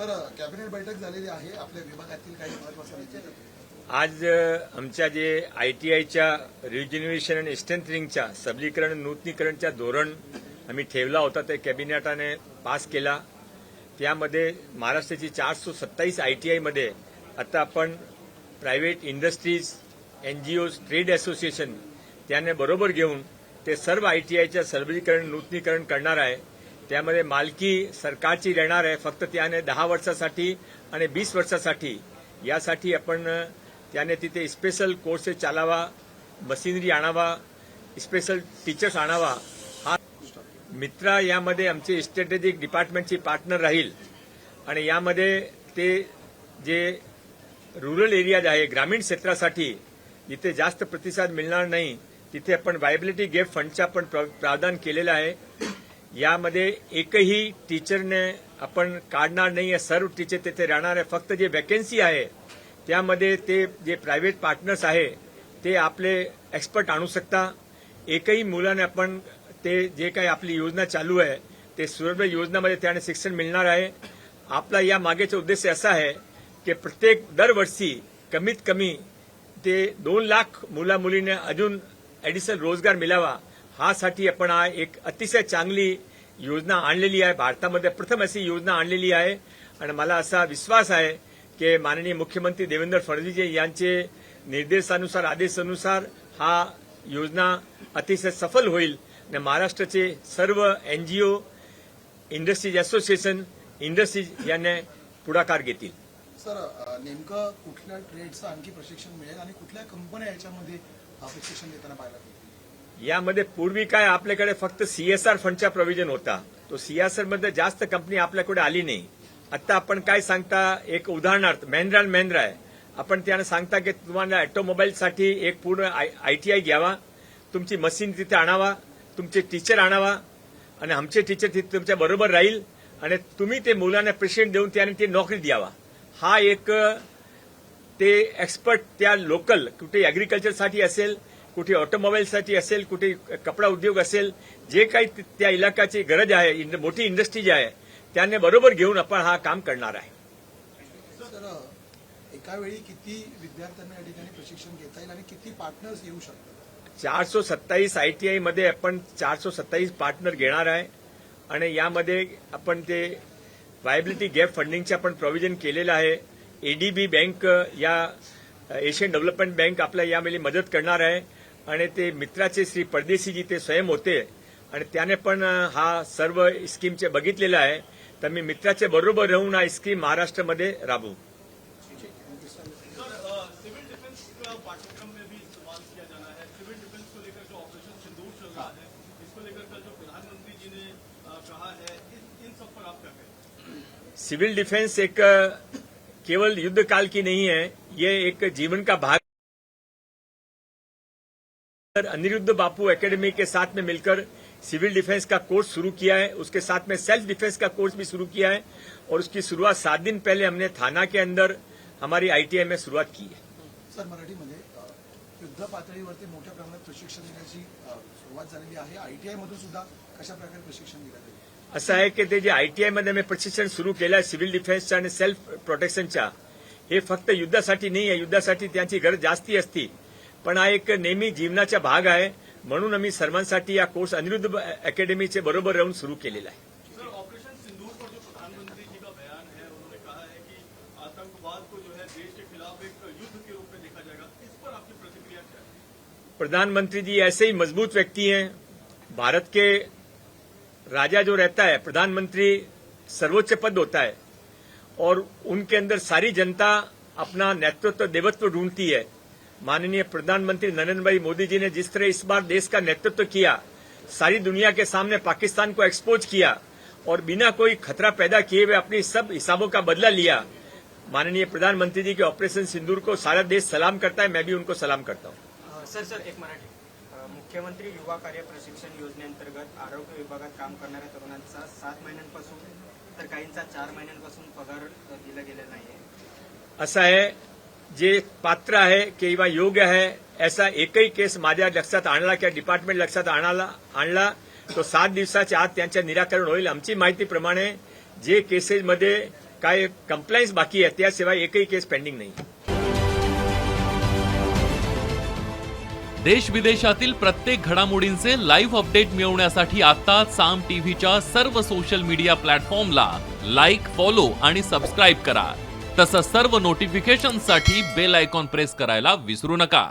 Sir, cabinet बैठक झालेली आहे. आपल्या विभागातील काही महत्त्वाचे निर्णय आज आमच्या जे ITIच्या रिज्युनेशन आणि स्ट्रेंथनिंगच्या सबलीकरण नूतनीकरणच्या धोरण आम्ही ठेवला होता ते कॅबिनेटाने पास केला. त्यामध्ये महाराष्ट्राची 427 ITIमध्ये आता आपण प्रायव्हेट इंडस्ट्रीज, NGOज, ट्रेड असोसिएशन त्याने बरोबर घेऊन ते सर्व ITIच्या सबलीकरण नूतनीकरण करणार आहे. त्यामध्ये मालकी सरकारची राहणार आहे, फक्त त्याने 10 वर्षासाठी आणि 20 वर्षासाठी. यासाठी आपण त्याने तिथे स्पेशल कोर्सेस चालावा, मशिनरी आणावा, स्पेशल टीचर्स आणावा. हा मित्रा यामध्ये आमचे स्ट्रॅटेजिक डिपार्टमेंटची पार्टनर राहील आणि यामध्ये ते जे रुरल एरियाज आहे, ग्रामीण क्षेत्रासाठी जिथे जास्त प्रतिसाद मिळणार नाही तिथे आपण व्हायबिलिटी गॅप फंडचा पण प्रावधान केलेला आहे. यामध्ये एकही टीचरने आपण काढणार नाही आहे, सर्व टीचर तिथे राहणार आहे. फक्त जे वॅकन्सी आहे त्यामध्ये ते जे प्रायव्हेट पार्टनर्स आहे ते आपले एक्सपर्ट आणू शकता. एकही मुलाने आपण ते जे काही आपली योजना चालू आहे ते सर्व योजनामध्ये त्याने शिक्षण मिळणार आहे. आपला या मागेचा उद्देश असा आहे की प्रत्येक दरवर्षी कमीत कमी ते 2 लाख मुला मुलींना अजून ऍडिशनल रोजगार मिळावा. हासाठी आपण एक अतिशय चांगली योजना आणलेली आहे. भारतामध्ये प्रथम अशी योजना आणलेली आहे आणि मला असा विश्वास आहे की माननीय मुख्यमंत्री देवेंद्र फडणवीस यांचे निर्देशानुसार, आदेशानुसार हा योजना अतिशय सफल होईल आणि महाराष्ट्राचे सर्व NGO, इंडस्ट्रीज असोसिएशन, इंडस्ट्रीज यांनी पुढाकार घेतील. सर, नेमकं कुठल्या ट्रेडचं आणखी प्रशिक्षण मिळेल आणि कुठल्या कंपन्या याच्यामध्ये प्रशिक्षण देताना पाहायला मिळेल? यामध्ये पूर्वी काय आपल्याकडे फक्त CSR फंडचा प्रोव्हिजन होता. तो CSR मध्ये जास्त कंपनी आपल्याकडे आली नाही. आता आपण काय सांगता, एक उदाहरणार्थ महिंद्रा अँड महिंद्रा आहे. आपण त्यानं सांगता की तुम्हाला ऑटोमोबाईलसाठी एक पूर्ण ITI घ्यावा, तुमची मशीन तिथे आणावा, तुमचे टीचर आणावा आणि आमचे टीचर तिथे तुमच्या बरोबर राहील आणि तुम्ही ते मुलांना प्रशिक्षण देऊन त्याने ती नोकरी द्यावा. हा एक ते एक्सपर्ट त्या लोकल कुठे ऍग्रिकल्चरसाठी असेल, कुठे ऑटोमोबाईलसाठी असेल, कुठे कपडा उद्योग असेल, जे काही त्या इलाकाची गरज आहे, मोठी इंडस्ट्री जी आहे त्याने बरोबर घेऊन आपण हा काम करणार आहे. सर, एका वेळी किती विद्यार्थ्यांना या ठिकाणी प्रशिक्षण घेता येईल आणि किती पार्टनर्स येऊ शकतात? 427 ITI मध्ये आपण 427 पार्टनर घेणार आहे आणि यामध्ये आपण ते व्हायबिलिटी गॅप फंडिंगचे आपण प्रोव्हिजन केलेलं आहे. ADB बँक या एशियन डेव्हलपमेंट बँक आपल्या यामध्ये मदत करणार आहे आणि ते मित्राचे श्री परदेशीजी ते स्वयं होते आणि त्याने पण हा सर्व स्कीमचे बघितलेलं आहे. तर मी मित्राचे बरोबर राहून हा स्कीम महाराष्ट्रामध्ये राबवू. सिविल डिफेंस का पाठ्यक्रम में भी इस्तेमाल किया जाना है. सिविल डिफेंस को लेकर जो ऑपरेशन सिंदूर चल रहा है, इसको लेकर कल जो प्रधानमंत्री जी ने कहा है, इन सब पर आप क्या कहें? सिविल डिफेंस एक केवल युद्ध काल की नहीं है, ये एक जीवन का भाग. अनिरुद्ध बापू एकेडमी के साथ में मिलकर सिविल डिफेंस का कोर्स शुरू किया है. उसके साथ में सेल्फ डिफेंस का कोर्स भी शुरू किया है और उसकी शुरुआत 7 दिन पहले हमने थाना के अंदर हमारी ITI में शुरुआत की है. सर, मराठीमध्ये युद्ध पातळीवरती मोठ्या प्रमाणात प्रशिक्षण देण्याची सुरुवात झालेली आहे. ITI मधून सुद्धा कशा प्रकारे प्रशिक्षण दिलं जाईल? असं आहे की ते जे ITI मध्ये आम्ही प्रशिक्षण सुरू केलं आहे सिव्हिल डिफेन्सच्या आणि सेल्फ प्रोटेक्शनच्या, हे फक्त युद्धासाठी नाही आहे. युद्धासाठी त्यांची गरज जास्ती असती, पण हा एक नेहमी जीवनाचा भाग आहे. म्हणून आम्ही सर्वांसाठी या कोर्स अनिरुद्ध अकॅडमीचे बरोबर राहून सुरू केलेला आहे. सर, ऑपरेशन सिंदूर पर जो प्रधानमंत्री जी का बयान है, उन्होंने कहा है कि आतंकवाद को जो है देश के खिलाफ एक युद्ध के रूप में देखा जाएगा. इस पर आपकी प्रतिक्रिया क्या है? प्रधानमंत्री जी ऐसे ही मजबूत व्यक्ति हैं. भारत के राजा जो रहता है, प्रधानमंत्री सर्वोच्च पद होता है और उनके अंदर सारी जनता अपना नेतृत्व, देवत्व ढूंढती है. माननीय प्रधानमंत्री नरेंद्र भाई मोदी जी ने जिस तरह इस बार देश का नेतृत्व किया, सारी दुनिया के सामने पाकिस्तान को एक्सपोज किया और बिना कोई खतरा पैदा किए हुए अपनी सब हिसाबों का बदला लिया. माननीय प्रधानमंत्री जी के ऑपरेशन सिंदूर को सारा देश सलाम करता है. मैं भी उनको सलाम करता हूं. सर एक मराठी. मुख्यमंत्री युवा कार्य प्रशिक्षण योजनेअंतर्गत आरोग्य विभागात काम करणाऱ्या तरुणांचा 7 महिन्यांपासून तर काहींचा 4 महिन्यांपासून पगार दिला गेलेला नाहीये. असं आहे, जे पात्र आहे किंवा योग्य आहे ऐसा एकही केस माझ्या लक्षात आणला किंवा डिपार्टमेंट लक्षात आणला तो 7 दिवसाच्या आत त्यांचं निराकरण होईल. आमची माहितीप्रमाणे जे केसेसमध्ये काय कंप्लायन्स बाकी आहे, त्याशिवाय एकही केस पेंडिंग नाही. देश विदेशातील प्रत्येक घडामोडींचे लाईव्ह अपडेट मिळवण्यासाठी आता साम टीव्हीच्या सर्व सोशल मीडिया प्लॅटफॉर्मला लाईक, फॉलो आणि सबस्क्राईब करा. तसंच सर्व नोटिफिकेशनसाठी बेल आयकॉन प्रेस करायला विसरू नका.